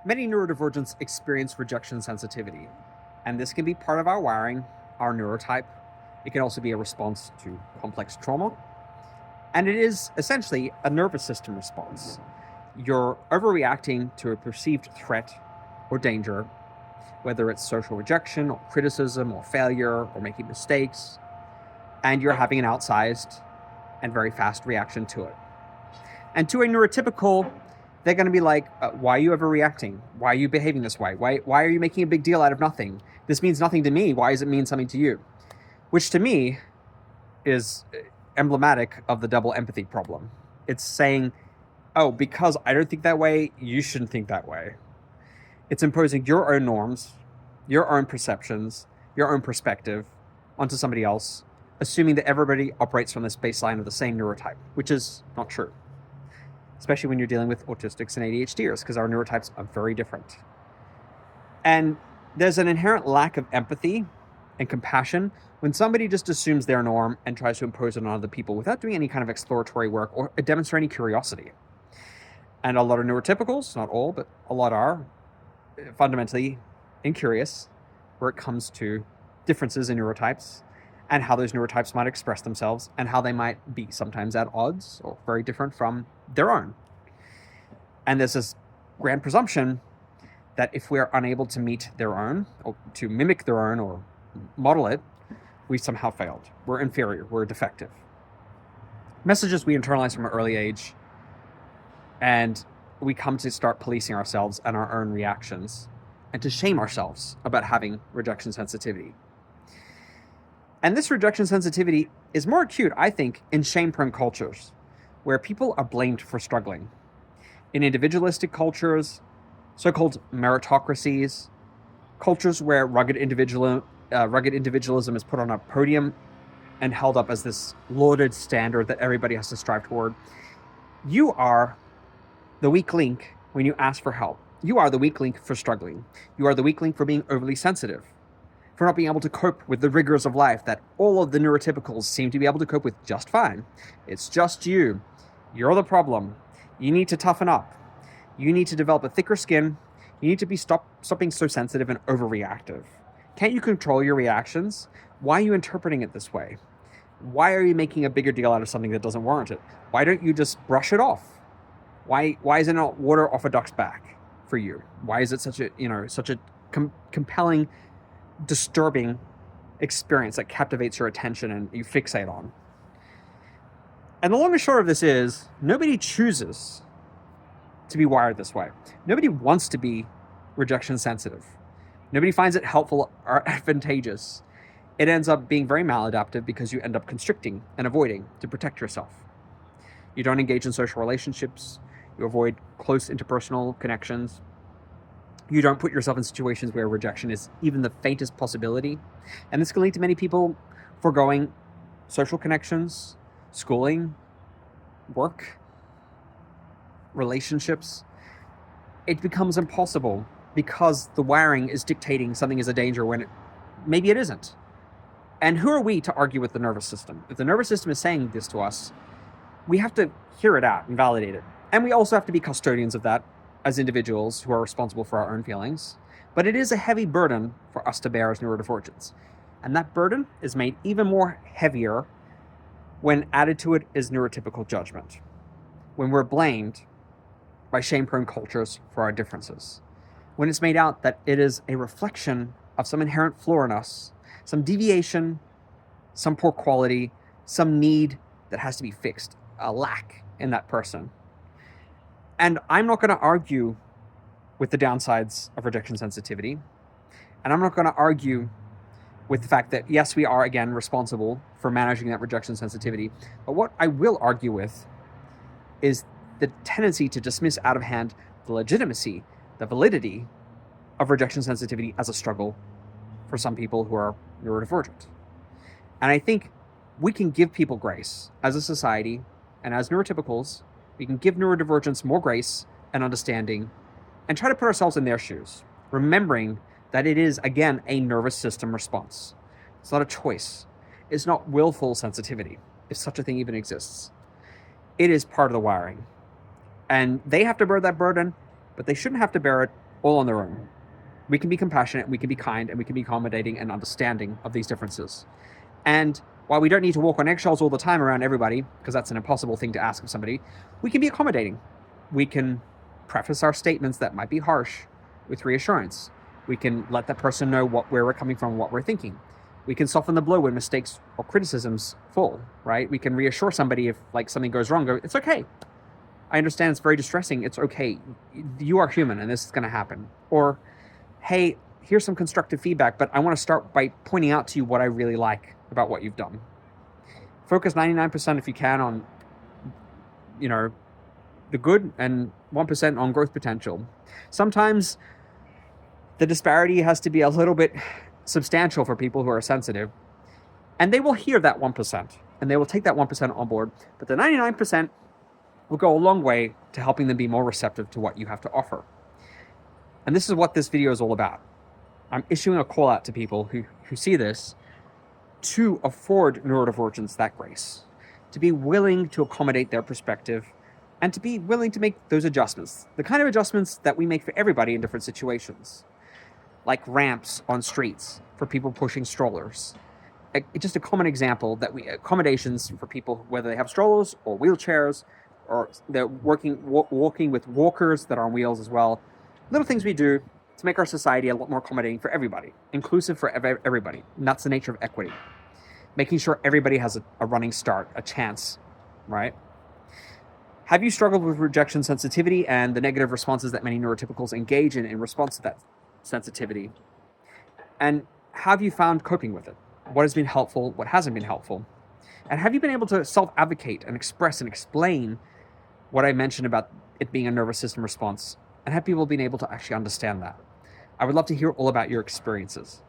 Many neurodivergents experience rejection sensitivity, and this can be part of our wiring, our neurotype. It can also be a response to complex trauma, and it is essentially a nervous system response. You're overreacting to a perceived threat or danger, whether it's social rejection or criticism or failure or making mistakes, and you're having an outsized and very fast reaction to it. And to a neurotypical, they're going to be like, why are you overreacting? Why are you behaving this way? Why are you making a big deal out of nothing? This means nothing to me. Why does it mean something to you? Which to me is emblematic of the double empathy problem. It's saying, oh, because I don't think that way, you shouldn't think that way. It's imposing your own norms, your own perceptions, your own perspective onto somebody else, assuming that everybody operates from this baseline of the same neurotype, which is not true. Especially when you're dealing with autistics and ADHDers, because our neurotypes are very different. And there's an inherent lack of empathy and compassion when somebody just assumes their norm and tries to impose it on other people without doing any kind of exploratory work or demonstrating curiosity. And a lot of neurotypicals, not all, but a lot are fundamentally incurious where it comes to differences in neurotypes and how those neurotypes might express themselves and how they might be sometimes at odds or very different from their own. And there's this grand presumption that if we're unable to meet their own or to mimic their own or model it, we somehow failed. We're inferior. We're defective. Messages we internalize from an early age, and we come to start policing ourselves and our own reactions and to shame ourselves about having rejection sensitivity. And this rejection sensitivity is more acute, I think, in shame-prone cultures where people are blamed for struggling. In individualistic cultures, so-called meritocracies, cultures where rugged individualism is put on a podium and held up as this lauded standard that everybody has to strive toward, you are the weak link when you ask for help. You are the weak link for struggling. You are the weak link for being overly sensitive, for not being able to cope with the rigors of life that all of the neurotypicals seem to be able to cope with just fine. It's just you. You're the problem. You need to toughen up. You need to develop a thicker skin. You need to be stop being so sensitive and overreactive. Can't you control your reactions? Why are you interpreting it this way? Why are you making a bigger deal out of something that doesn't warrant it? Why don't you just brush it off? Why is it not water off a duck's back for you? Why is it such a compelling, disturbing experience that captivates your attention and you fixate on? And the long and short of this is, nobody chooses to be wired this way. Nobody wants to be rejection sensitive. Nobody finds it helpful or advantageous. It ends up being very maladaptive because you end up constricting and avoiding to protect yourself. You don't engage in social relationships. You avoid close interpersonal connections. You don't put yourself in situations where rejection is even the faintest possibility. And this can lead to many people foregoing social connections, schooling, work, relationships. It becomes impossible because the wiring is dictating something is a danger when maybe it isn't. And who are we to argue with the nervous system? If the nervous system is saying this to us, we have to hear it out and validate it. And we also have to be custodians of that as individuals who are responsible for our own feelings. But it is a heavy burden for us to bear as neurodivergents. And that burden is made even more heavier when added to it is neurotypical judgment, when we're blamed by shame-prone cultures for our differences, when it's made out that it is a reflection of some inherent flaw in us, some deviation, some poor quality, some need that has to be fixed, a lack in that person. And I'm not going to argue with the downsides of rejection sensitivity, and I'm not going to argue with the fact that, yes, we are, again, responsible for managing that rejection sensitivity. But what I will argue with is the tendency to dismiss out of hand the legitimacy, the validity of rejection sensitivity as a struggle for some people who are neurodivergent. And I think we can give people grace as a society, and as neurotypicals, we can give neurodivergents more grace and understanding and try to put ourselves in their shoes, remembering that it is, again, a nervous system response. It's not a choice. It's not willful sensitivity, if such a thing even exists. It is part of the wiring. And they have to bear that burden, but they shouldn't have to bear it all on their own. We can be compassionate, we can be kind, and we can be accommodating and understanding of these differences. And while we don't need to walk on eggshells all the time around everybody, because that's an impossible thing to ask of somebody, we can be accommodating. We can preface our statements that might be harsh with reassurance. We can let that person know where we're coming from, what we're thinking. We can soften the blow when mistakes or criticisms fall, right? We can reassure somebody if something goes wrong, go, it's okay. I understand it's very distressing. It's okay. You are human and this is going to happen. Or, hey, here's some constructive feedback, but I want to start by pointing out to you what I really like about what you've done. Focus 99% if you can on, the good and 1% on growth potential. Sometimes the disparity has to be a little bit substantial for people who are sensitive, and they will hear that 1% and they will take that 1% on board, but the 99% will go a long way to helping them be more receptive to what you have to offer. And this is what this video is all about. I'm issuing a call out to people who see this to afford neurodivergents that grace, to be willing to accommodate their perspective, and to be willing to make those adjustments, the kind of adjustments that we make for everybody in different situations, like ramps on streets for people pushing strollers. Just a common example that accommodations for people, whether they have strollers or wheelchairs, or they're walking with walkers that are on wheels as well. Little things we do to make our society a lot more accommodating for everybody, inclusive for everybody. And that's the nature of equity. Making sure everybody has a running start, a chance, right? Have you struggled with rejection sensitivity and the negative responses that many neurotypicals engage in response to that sensitivity? And have you found coping with it? What has been helpful? What hasn't been helpful? And have you been able to self-advocate and express and explain what I mentioned about it being a nervous system response? And have people been able to actually understand that? I would love to hear all about your experiences.